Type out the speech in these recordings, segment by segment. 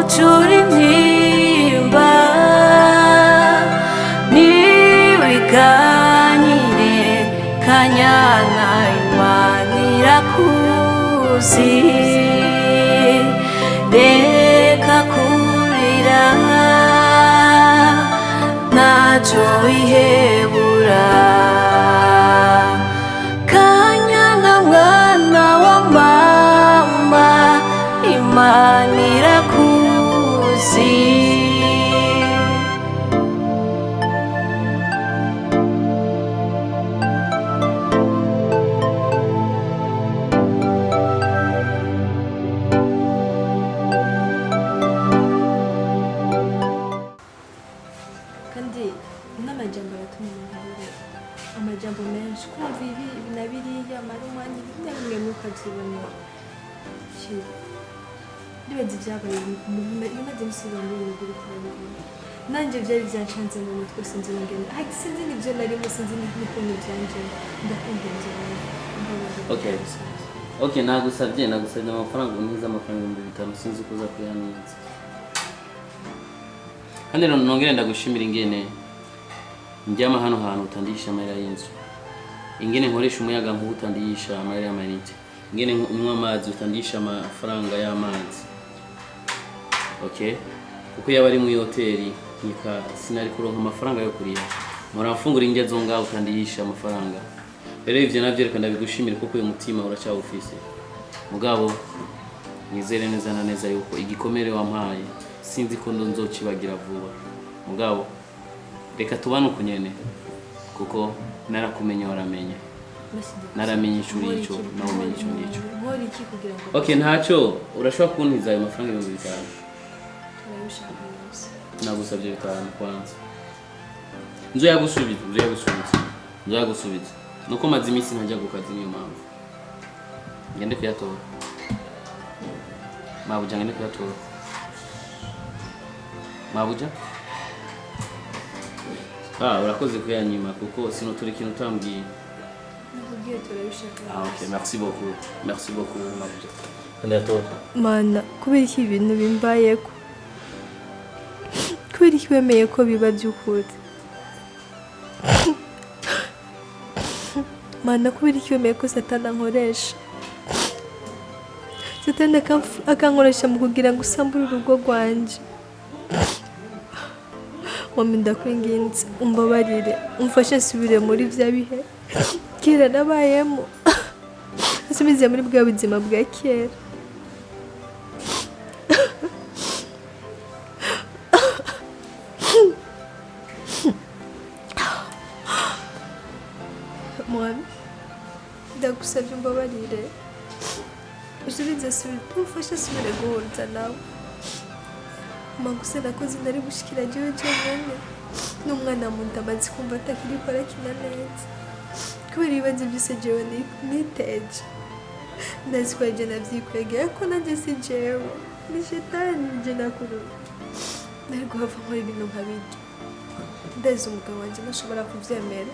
ucura intimba niwiganire Kanyana Imana irakuzi reka kurira ntacyo wihebura Kanyana mwana wa mama Imana irakuzi kandi n'amajambo aratuma umuntu amajambo menshi kumva ibi na biriya mara umwanya bimwe mukazibonera ndibaza ibyabaye bimaze gusiba muri uyu mugore turabibona nanjye byari byanshanze mu mutwe sinzi n'ingene sinzi n'ibyo narimo sinzi n'ukuntu byanje ndakunda inzira Okay, nagusabye amafaranga uniza amafaranga 5,000 sinzi kuza kuyanitsa. Kandi nongere ndagushimira ingene njyama hano hantu utandisha amayira y'inzu. Ingene nkoresha umuyaga nkuba utandisha amayira y'amayinite. Ingene nywa amazi utandisha amafaranga y'amazi. Okay? Kuko yaba ari mu hoteli nika sinari kuronka amafaranga yo kuriya. Nkora mfungura ingezo ngaho utandisha amafaranga. Rero ivyo navyo ndabigushimira kuko uyu mutima uracyawufise. Mugabo nizere neza na neza yuko igikomere wampaye sinzi ko nzokibagira vuba. Mugabo reka tubane ukunyene kuko narakumenya waramenye. Naramenye ishuri ico nawe umenye ico ngico. Okay, ntacyo urashobora kuntiza ayo mafaranga 5,000. Nagusabye 5 kwanza. Nzoyagusubiza. Nuko mazi imisi ntajya gukaza niyo mpamvu. Ngende kuyatora. Mabuja ngende kuyatora. Mabuja? Urakoze kuyanyima kuko sino turi kintu utambwiye. Nabwiye turabishaka. Okay, merci beaucoup Mabuja. Ndatora. Mana, kubera iki ibintu bimbayeko? Kubera iki wemeye ko biba by'ukuri? Mana, kubera iki wemeye ko Satani ankoresha? Satani akankoresha mu kugira ngo usambure urugo rwanje. Mama, ndakwinginze umbabarire umfashe nsubire muri bya bihe kera nabayemo asubize muri bwa buzima bwa kera. Mwana, ndagusabye umbabarire usubize umfashe nsubire guhunza nawe. Magusa nakoze nari gushikira jewe cyane n'umwana mu ndamazi kumva atakiri kwa kina neza kubera ibibazo byose jewe niteje ndazi ko je navyikwegeye ko nanjye si jewe ni shetani je nakuru nari guhava muri ibintu nkabirya ndazi umugabo wanje nashobora kuvyemera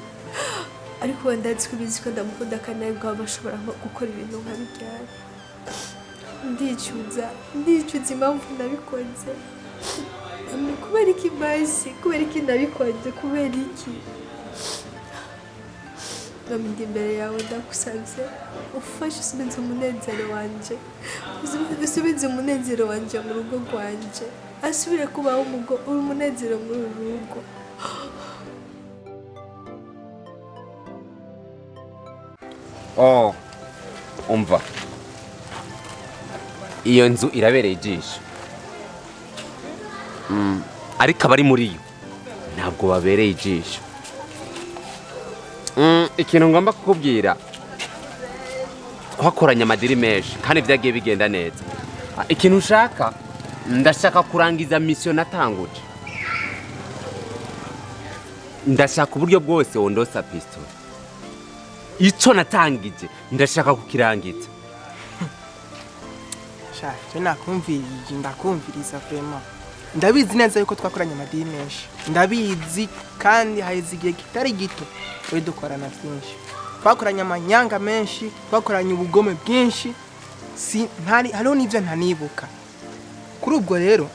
ariko ndazi ko bizi ko ndamukunda kandi nari guhava ashobora gukora ibintu nkabirya ndicuza impamvu nabikoze. Kubera iki basi? Kubera iki nabikoze? Kubera iki? Ndi imbere yawe ndagusabye ufashe usubize umunezero wanje. Usubize umunezero wanje mu rugo rwanje. Asubire kubaho umunezero muri uru rugo. Umva. Iyo nzu irabereye ijisho. Ariko abari muri yo ntabwo babereye ijisho. Ikintu ngomba kukubwira twakoranye amadiri menshi kandi byagiye bigenda neza. Ikintu ushaka ndashaka kurangiza mission natanguje. Ndashaka uburyo bwose wondosa pistol. Ico natangije ndashaka kukirangiza. Cyo nakumvirije ndakumviriza vraiment. Ndabizi neza yuko twakoranye amadini menshi. Ndabizi kandi haize igihe kitari gito we dukorana byinshi. Twakoranye amanyanga menshi, twakoranye ubugome bwinshi. Hariho n'ibyo ntanibuka. Kuri ubwo rero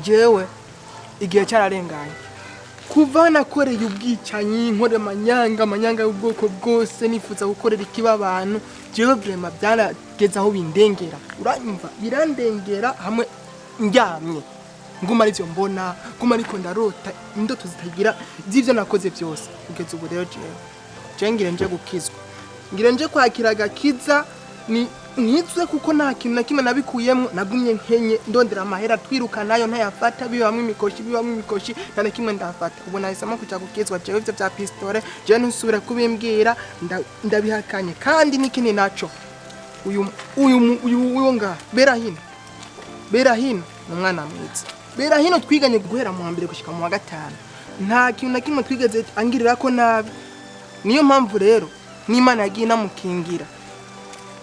jewe igihe cyararenganye kuva nakoreye ubwicanyi nkore amanyanga y'ubwoko bwose nifuza gukorera ikiba abantu jewe vraiment byarageze aho bindengera uranyumva birandengera hamwe njyamye nguma arivyo mbona nguma ariko ndarota indoto zitagira z'ivyo nakoze byose kugeza ubu rero jewe ngire nje gukizwa ngire nje kwakira agakiza ni nizwe kuko nta kintu na kimwe nabikuyemo nagumye nkenye ndondera amahera twirukanayo ntayafata bibamwe imikoshi nta na kimwe ndafata ubu nahisemo kuja gukizwa jewe ivyo bya pistole jewe ntusubira kubimbwira ndabihakanye kandi n'ikindi naco uyu nga berahino n'umwana mwiza berahino twiganye guhera mu mbere gushika mu wa gatanu nta kintu na kimwe twigeze angirira ko nabi niyo mpamvu rero n'Imana yagiye namukingira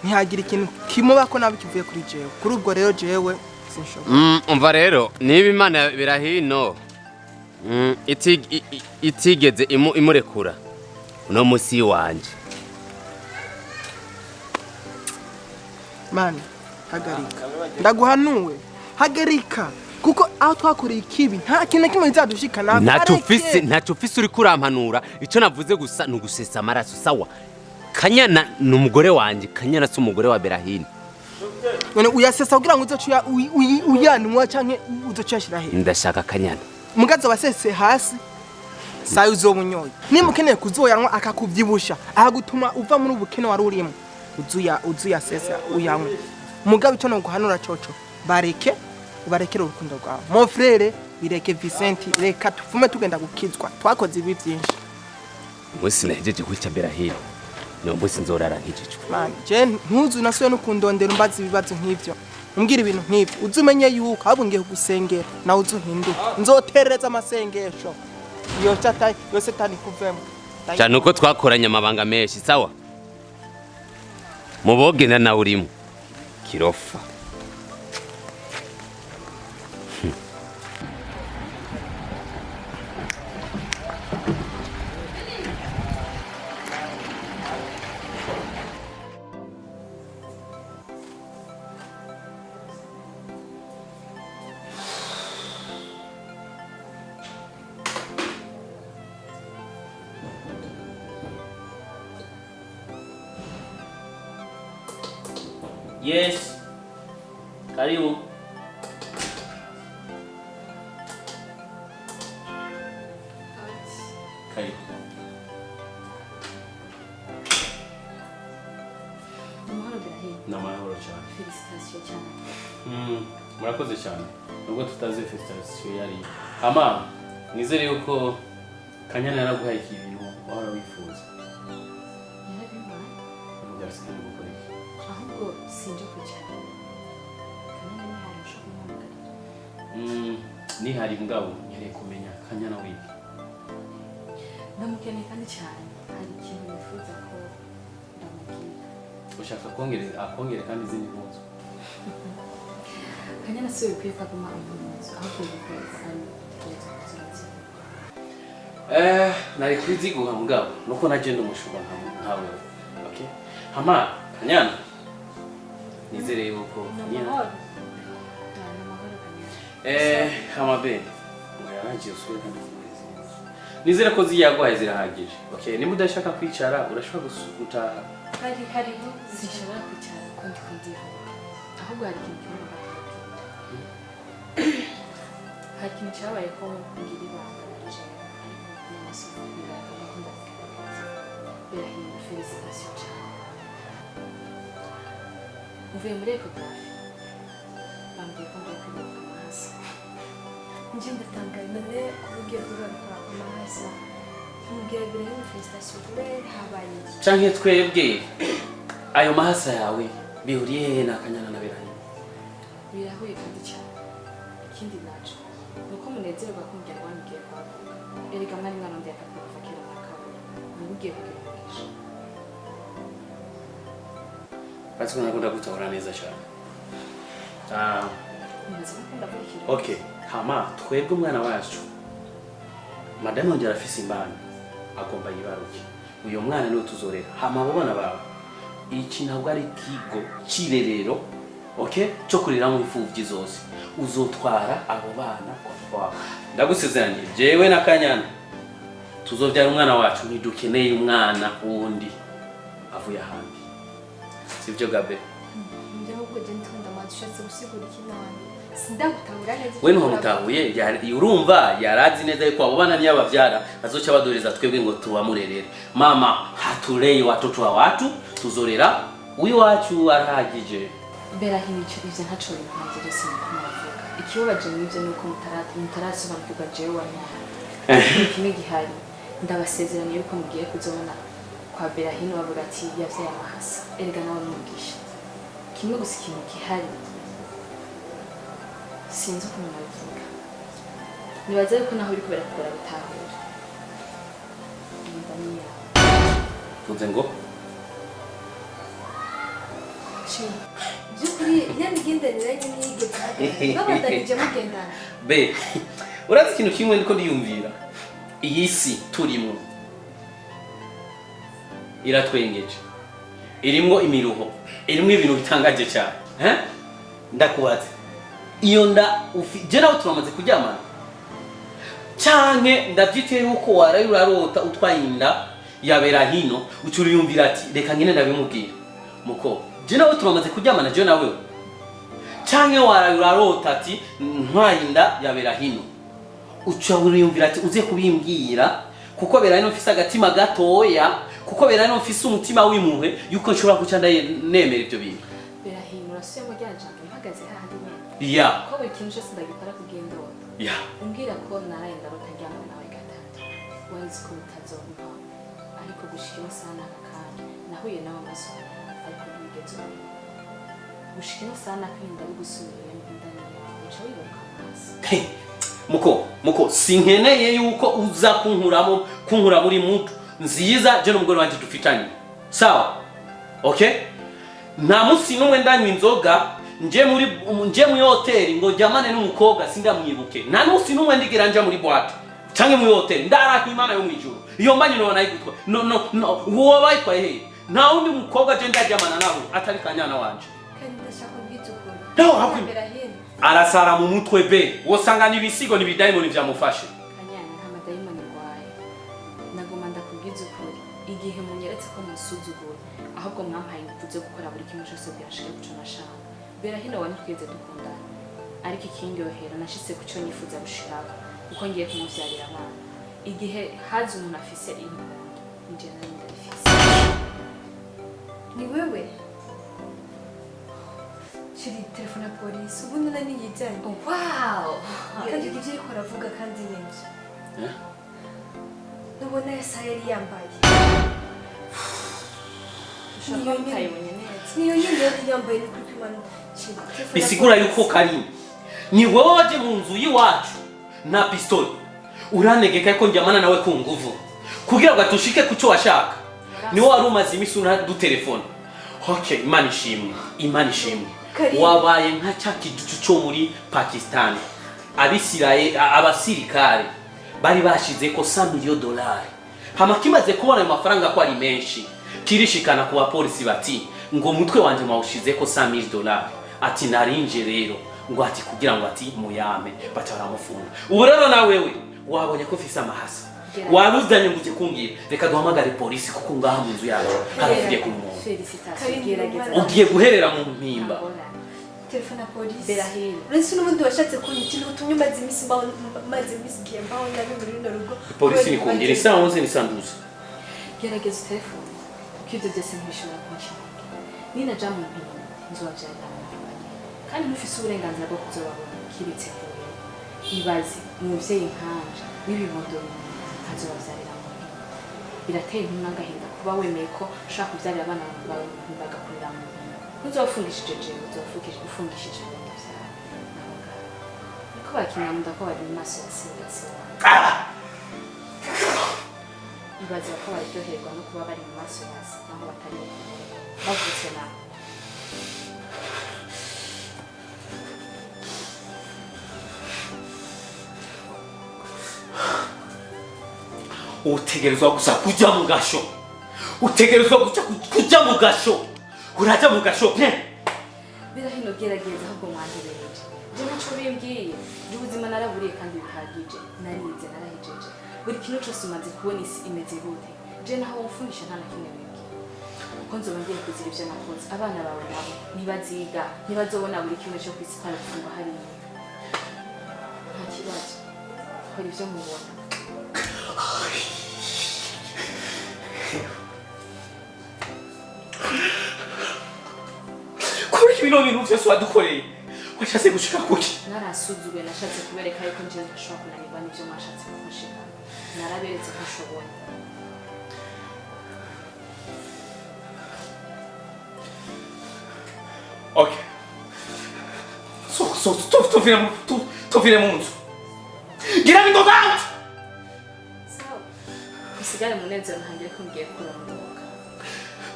ntihagira ikintu kimuba ko nabi kivuye kuri jewe kuri ubwo rero jewe sinshobora umva rero niba Imana berahino itigeze imurekura uno musi wanje Mana hagarika ndaguhanuwe hagarika kuko aho twakoreye ikibi nta kintu kimwe kizadushikana ntacyo ufise uri kurampanura icyo navuze gusa ni ugusesa amaraso sawa Kanyana ni umugore wanje Kanyana si umugore wa Berahino none uyasesa kugira ngo uzoca uyanwa canke uzoca yashira he ndashaka Kanyana mugazo basese hasi sayo uzobunyoye nimukeneye kuzoyanwa akakuvyibusha ahagutuma uva muri ubukene wari urimo uzuya sesa uyanwa mugabe cyo no guhanura coco barekere urukundo rwawe mon frère bireke Vicente reka tufume tugenda gukizwa twakoze ibi byinshi musi nahejeje kwica Berahino no musi nzorara nk'igicu man je ntuzu nasuye no kundondera umbaza ibibazo nk'ivyo umbwira ibintu nk'ivyo uzumenye yuko abo ngiye gusengera na uzuhinduka nzotereza amasengesho yo satani kuvemo cyane uko twakoranye amabanga menshi sawa mubogena na urimo kirofa Yes. Karibu. Karibu. Namahoro cyane. Félicitations cyane. Murakoze cyane. Nubwo tutazi felicitation yari. Ama nizere yuko Kanyana yaraguhaye ibintu wahora wifuza. Yarabimpaye. Ntibyasigaye gukora iki? Ahubwo sinje kwicara. Kanyana ni hari ushaka kumubwira. Ni hari mugabo nkeneye kumenya Kanyana wiki. Ndamukeneye kandi cyane. Hari ikintu nifuza ko ndamubwira. Ushaka akongere kandi izindi mpuzu. Kanyana Se bikwiye ko aguma impuzu ahubwo bikwiye ko ari kuziratira. Nari kwiziguha mugabo nuko nagenda umushuba nkawe. Okay? Hama Kanyana nizere yuko Namahoro Kanyana. Hama be ngaragiye usubira kandi nizere ko ziyagwaye zirahagije. Okay, niba udashaka kwicara urashobora gutaha. Hariho zishobora kwicara kundi kundiho. Ahubwo hari ikintu kimwe hari ikintu cyabaye ko ngira ibanga rije ariko n'amasubira bakunda Berahino félicitations cyane. Uvuye muri ekografi bambwiye ko ngiye kwibuka amahasa. Nje ndatangaye none kubwira ko bakora amahasa. Mbwira Berahino félicitations kubera habaye Canke twebwe ayo mahasa yawe bihuriye he na Kanyana na Berahino? Birahuye kandi cyane. Ikindi naco nuko munezerwa ko ngira wangiye kwavuga. Erega mwari mwana ndi akakuva kera nakabura. Nugiye kugirisha. Batsi nakunda gutabura neza cyane. Nibaza ko ndakurikira. Okay, hama twebwe umwana wacu Madame wanjye arafise imbana agomba yibaruke. Uyo mwana niwe tuzorera. Hama abo bana bawe iki ntabwo ari kigo kirerero. Okay? Cyo kurira mu imfuvyi zose. uzotwara abo bana kwa papa. Ndagusezeranye jewe na Kanyana tuzobyara umwana wacu ntidukeneye umwana wundi avuye ahandi. Sivyo Gabe? Njye ahubwo je ntunda amadushatse gusigura ikinani. Sindagutangura neza. We ntumutahuye urumva yarazi neza yuko abo bana niyo bavyara azoca badoreza twebwe ngo tubamurerere. Mama hatulei watoto wa watu tuzorera uyu wacu arahagije. Berahino ivyo ntaco bipanze sinkumavuga. Ikibabaje n'ivyo nuko mutarasobanurwa jewe wanyara. Kimwe gihari ndabasezeranye yuko mugiye kuzobona kwa Berahino bavuga ati yavyaye amahasa. Erega nawe n'umugisha. Kimwe gusa ikintu gihari sinzi ukuntu nabivuga. Nibaza yuko naho uriko birakugora gutahura. Ndaniya. Tuze ngo Byukuri yanigendanira nyine n'abadanije mugendana. Be urazi ikintu kimwe ndiko ndiyumvira. Iyi si turimo iratwengeje. Irimwo imiruho, irimwo ibintu bitangaje cyane. Ndakubaza. Iyo nda je nawe turamaze kuryamana. Canke ndavyitiye yuko waraye urarota utwaye inda ya Berahino ucuriyumvira ati reka ngene ndabimubwira. Muko je nawe turamaze kuryamana je nawe. Canke waraye urarota ati ntwaye inda ya Berahino. Ucuriyumvira ati uze kubimbwira kuko Berahino mfise agatima gatoya, kuko Berahino mfise umutima w'impuhwe yuko nshobora guca nemera ibyo bintu. Berahino urasuye mu ryajambo mpagaze hahandi nyene. Yeah. Ko buri kintu cyose ndagikora kugenda wose. Yeah. Umbwira ko naraye ndarota njyana nawe gatatu. Wazi ko bitazomba. Ariko gushika amasaha n'akanya nahuye nawe amaso ariko bigeze. Gushika amasaha n'akanya bigusubira indani yawe uca wibuka amaso. Muko sinkeneye yuko uza kunkura muri mutu nziza je n'umugore wanje dufitanye. Sawa? Okay? Nta musi numwe ndanywa inzoga nje muri hotel ngo jamane n'umukobwa sindamwibuke. Nta musi numwe ndigira nje muri boîte. Canke muri hotel ndara Imana yo mwijuru. Iyo mbanyi no nayigutwa. No uwo bayitwaye he? Nta undi mukobwa je ndajamana nawe atari Kanyana wanje. Kandi ndashaka ubwitsukuri. No hakwi. Arasara mu mutwe be. Wosanga nibisigo nibidaimoni vyamufashe. Kanyana nta madayimoni ngwaye. Nagoma ndakubwiza ukuri. Igihe munyeretse ko musuzugura ahubwo mwampaye ingufu zo gukora buri kimwe cyose byashaka guca nashaka. Berahino wani tweze dukundana. Ariko ikindyohera nashitse kuco nifuza gushiraka kuko ngiye kumuvyarira abana. Igihe hazi umuntu afise impundu nje nari ndafise. Ni wewe? Shiri telefone polisi ubundi nani yijanye. Wow! Kandi ibyo ariko aravuga kandi neza. Nubona yasa yari yambaye. Niyo nyine neza. Niyo nyine yari yambaye ni kuri Imana. Bisigura yuko Karim ni wowe waje mu nzu yiwacu na pistol uranegeka ko njyamana nawe ku nguvu kugira ngo atushike kuco washaka. Ni wowe wari umaze imisi du telefone. Okay, Imana ishimwe. Wabaye nka cya kiducu cyo muri Pakistan. Abasirikare bari bashize ko $100 million. Hama kimaze kubona ayo mafaranga ko ari menshi. Kirishikana ku bapolisi bati ngo mutwe wanje mwawushize ko $100 million. Ati narinje rero ngo ati kugira ngo ati muyame bataramufunga. Ubu rero na wewe wabonye ko ufise amahasa. Waruzanye ngo kumbwira reka duhamagare polisi kuko ngaha mu nzu yacu haravuye ku muntu. Ugiye guherera mu mpimba. Telefone polisi. Berahino. Uretse n'ubundi washatse kunyikinira utumye maze imisi giye mbaho nabi muri no rugo. Polisi ni kongera isaha 11 ni sanduza. Gerageza telefone. Kwizo byose ntishobora kunshaka. Nina jamu mpimba nzobabyara. Kandi ntufise uburenganzira bwo kuzobabona kibitse kuwe. Ibaze umuvyeyi nkanje n'ibibondo azobavyarira mu mpimba. Birateye n'agahinda kuba wemeye ko ushaka kuvyarira abana bawe bagakurira mu mpimba. Uzofungishije je ufungishije ndavyara. Niko bakinamunda ko bari mu maso yasingatse. Ibaze ko baryoherwa no kuba bari mu maso yasi naho batari bavutse naho. Utegerezwa gusa kujya mu gasho. Utegerezwa kujya mu gasho. Uraja mu gasho pe. Berahino gerageza ahubwo mwandereje. Je naco ngiye ubuzima naraburiye kandi bihagije narize narahejeje buri kintu cyose umaze kubona isi imeze gute je naho wumfunisha nta na kimwe bibwiye kuko nzoba ngiye kuzira ivyo nakoze abana bawe nabo ntibaziga ntibazobona buri kimwe cyo kwisi kandi kufunga hariya nta kibazo kora ivyo mubona kuri ibintu byose wadukoreye washatse gushika kuki narasuzuguye nashatse kubereka yuko nje ntashobora kunanirwa n'ivyo mwashatse kumfashira naraberetse ko nshoboye okay tuvire mu nzu gira bingoga out sawa usigare munezero ntangire ko ngiye kurondoka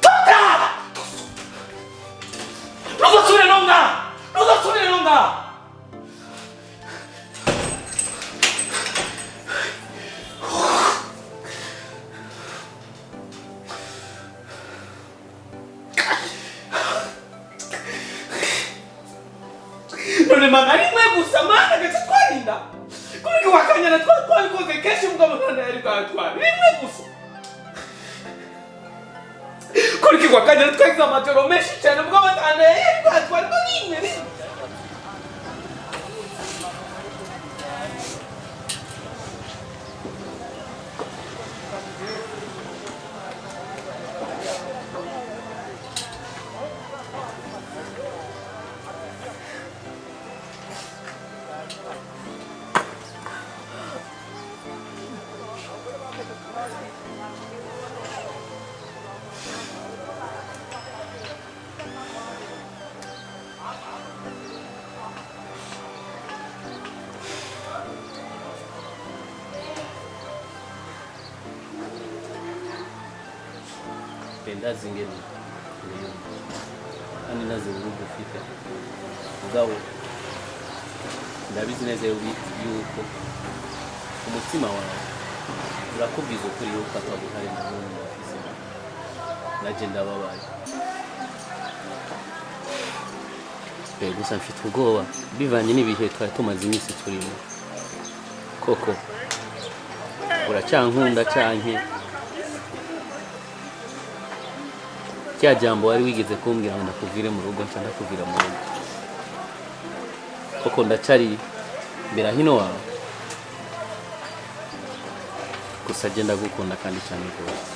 toka ntuzasubire nonga none mana rimwe gusa mana gace twarinda kuri wa Kanyana twabikoze kenshi mugabo none yari twatwara rimwe gusa kuri wa Kanyana twagize amajoro menshi cyane mugabo batane yari twatwara rimwe ndazi ingene kandi ndazi urugo ufite mugabo ndabizi neza yuko umutima wawe urakubwiza ukuri yuko atabuhari na none wafise naje ndababaye gusa mfite ubwoba bivanye n'ibihe twari tumaze iminsi turimo koko uracyankunda canke cya jambo wari wigeze kumbwira ngo ndakuvire mu rugo cyangwa ndakuvira mu rugo koko ndacari mbera hino wawe gusa je ndagukunda kandi cyane rwose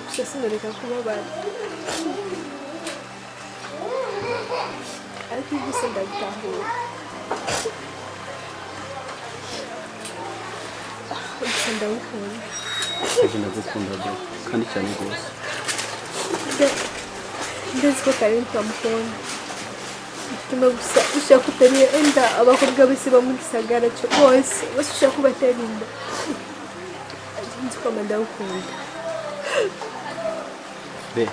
gusa sinareka kubabara ariko ibyo gusa ndabitahura gusa ndagukunda je ndagukunda byo kandi cyane rwose ndazi ko kare ntamukunda bituma gusa ushaka kutari enda abakobwa bose bo muri gisagara cyo bose ushaka kubatera inda nzi ko ndagukunda be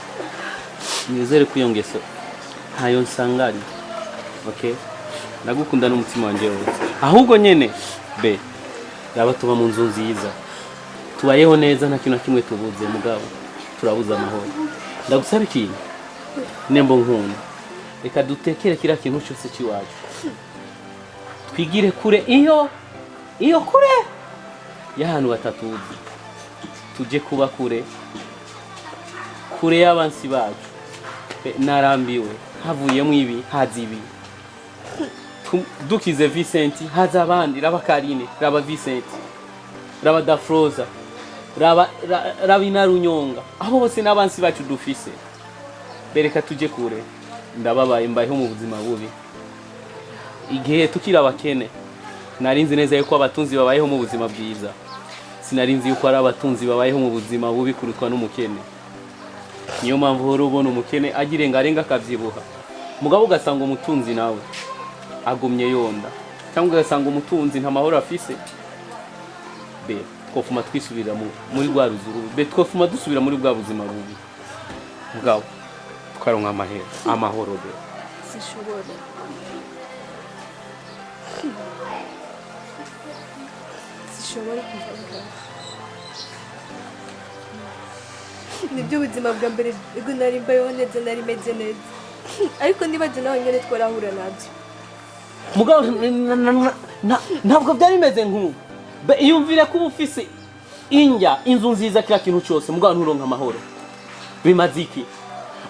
nizere ko iyo ngeso ntayo nsanganye okay ndagukunda n'umutima wanjye wose ahubwo nyene be yaba tuba mu nzu nziza tubayeho neza nta kintu kimwe tubuze mugabo turabuza amahoro ndagusaba ikintu nembo nkunda reka dutekere kira kintu cyose kiwacu twigire kure iyo kure y'ahantu batatuzi tuje kuba kure y'abansi bacu narambiwe havuyemo ibi hazi ibi dukize Vincent haza abandi raba Karine raba Vincent raba Dafroza raba Inarunyonga abo bose n'abansi bacu dufise bereka tuje kure ndababaye mbayeho mu buzima bubi igihe tukira abakene narinzi neza yuko abatunzi babayeho mu buzima bwiza sinarinzi yuko ari abatunzi babayeho mu buzima bubi kurutwa n'umukene niyo mpamvu horo ubona umukene agirenga arenga akavyibuha mugabo ugasanga umutunzi nawe agumye yonda cyangwa ugasanga umutunzi nta mahoro afise be twofuma twisubira muri rwa ruzuru be twofuma dusubira muri bwa buzima bubi mugabo twaronka amahoro be sishobora sishobora kuvuga nibyo ubuzima bwa mbere ego nari mbayeho neza nari meze neza ariko nibaje nawe nyene twarahura nabyo mugabo ntabwo byari bimeze nk'ubu iyumvire ko uba ufise inzu nziza kila kintu cyose mugabo nturonka amahoro bimaze iki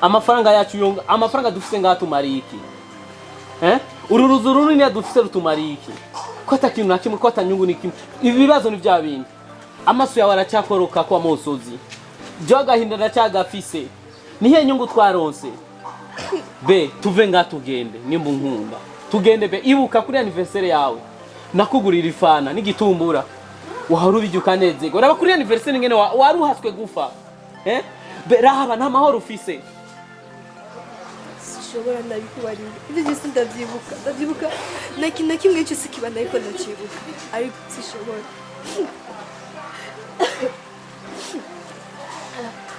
amafaranga yacu amafaranga dufise ngaha tumariye iki uru ruzu runini dufise rutumariye iki ko atakintu na kimwe ko atanyungu ni kimwe ibi bibazo ni bya bindi amaso yawe aracyakoroka kwa musozi byo agahinda ndacyagafise nihe nyungu twaronse be tuve ngaha tugende nimba unkunda tugende be ibuka kuri anniversaire yawe nakugurira ifana n'igitumbura wahora ubijuka nezego raba kuri anniversaire ngene waruhaswe gufa be rahaba nta mahoro ufise sishobora nabikubarira ibyo byose ndabyibuka na kimwe cyose kibana ariko ndakibuka ariko sishobora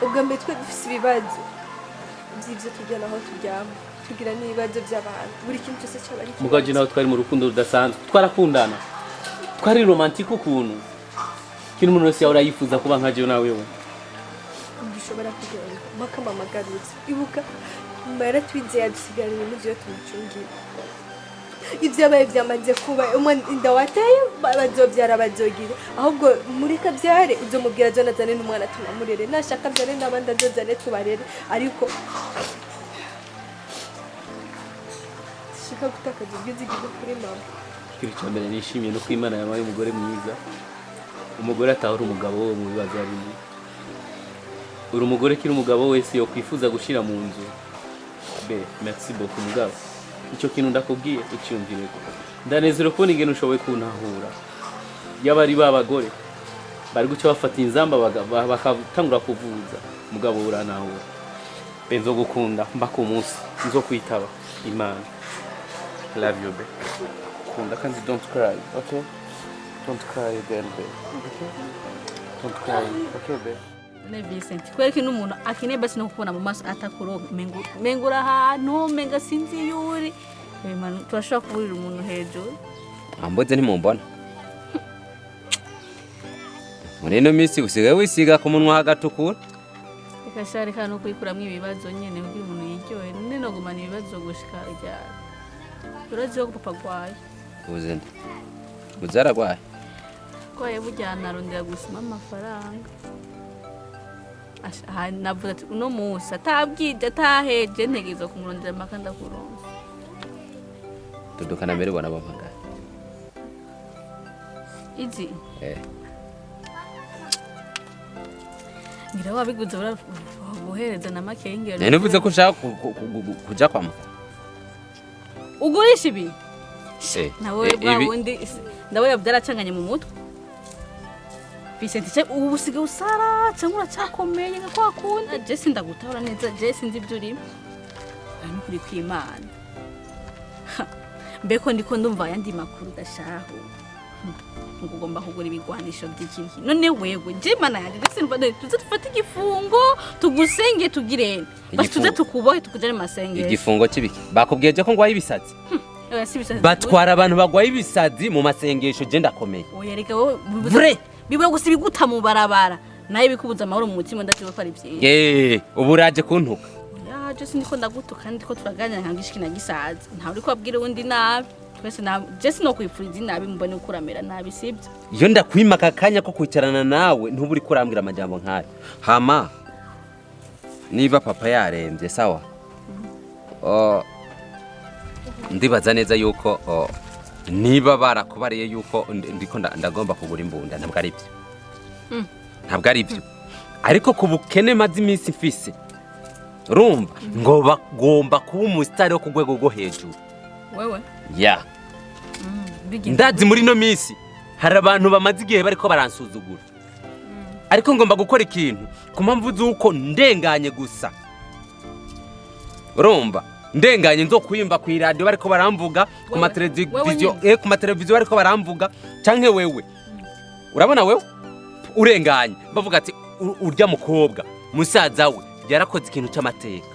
ubwa mbere twe dufise ibibazo by'ibyo tujyana aho turyama tugira n'ibibazo by'abantu buri kintu cyose cyaba ari mugaje nawe twari mu rukundo rudasanzwe twarakundana twari romantique ukuntu kintu umuntu wese yahora yifuza kuba nka jewe nawe we dushobora kugenda makamamagarutse ibuka mara twinze yadusigaranye n'ibyo tumucungira ibyabaye byamaze kuba inda wateye bazobyara bazogira ahubwo muri kabyare uzomubwira Jonathan n'umwana tumamurere nashaka byare n'abandi azozane tubarere ariko shika gutakaza ubwizigize kuri mama kiri cyambere nishimiye no kwimana yabaye umugore mwiza umugore atahora umugabo wo mu bibazo arimo uri umugore kiri umugabo wese yo kwifuza gushira mu nzu be merci beaucoup mugabo icyo kintu ndakubwiye ucyumvire ko ndanezero ko ningene ushoboye kuntahura yabari babagore bari guca bafata inzamba bakatangura kuvuza mugabo uranahura benzo gukunda mbaka umunsi nzo kwitaba imana love you be kunda kandi don't cry okay don't cry again be okay don't cry okay be ne Vincent kwereka n'umuntu akeneye basi no kubona mu maso atakuroga mengura ahantu menga sinzi yuri man turashaka kuburira umuntu hejuru amboze ntimumbona muri no misi usigaye wisiga ku munwa hagatukura ikashari kano kwikuramwe ibibazo nyene undi umuntu yiryohe none no gumana ibibazo gushika rya turaziho papa gwaye uzende uzara gwaye kwaye bujyana arondera gusoma amafaranga navuga ati uno munsi atabwije ataheje ntegezo kumurondera amakanda kuronsa tudukana mbere bona bampanga izi ngira wabiguze guhereza na makenge nene uvuze ko ushaka kuja kwa muganga ugurisha ibi nawe bwawundi ndawe yabyaracanganye mu mutwe Vincent cyo ubusige usara cyangwa uracakomeye nka kwa kundi Jesse ndagutahura neza Jesse nzi ibyo urimo ari kuri kwimana mbeko ndiko ndumva yandi makuru gashaho ngugomba kugura ibigwanisho by'ikinki none wewe je mana yaje Jesse mva tuze tufate igifungo tugusenge tugirene basi tuze tukubohe tukujane masengero igifungo kibiki bakubwiye ko ngwaye ibisazi batwara abantu bagwaye ibisazi mu masengesho je ndakomeye oya reka wowe bibura gusa ibiguta mu barabara naye bikubuza amahoro mu mutima ndatiwe ko ari byiza uburaje kuntuka ya Jesse ndiko ndagutuka ndiko turaganira nkangishiki na gisaza nta uri kwabwira undi nabi twese na Jesse no kwifuriza nabi mbone ukuramera nabi sibyo iyo ndakwimaka kanya ko kwicarana nawe ntuburi kurambira amajambo nkayo hama niba papa yarembye sawa ndibaza neza yuko niba barakubariye yuko ndiko ndagomba kugura imbunda ntabwo ari byo ntabwo ari byo ariko ku bukene maze iminsi mfise rumva ngo bagomba kuba umusitari wo ku rwego rwo hejuru wewe ya ndazi muri no minsi hari abantu bamaze igihe bariko baransuzugura ariko ngomba gukora ikintu ku mpamvu z'uko ndenganye gusa rumva ndenganye nzo kwimba ku radio bariko baramvuga ku mateleviziyo bariko baramvuga canke wewe urabona wewe urenganye bavuga ati urya mukobwa musaza we yarakoze ikintu cy'amateka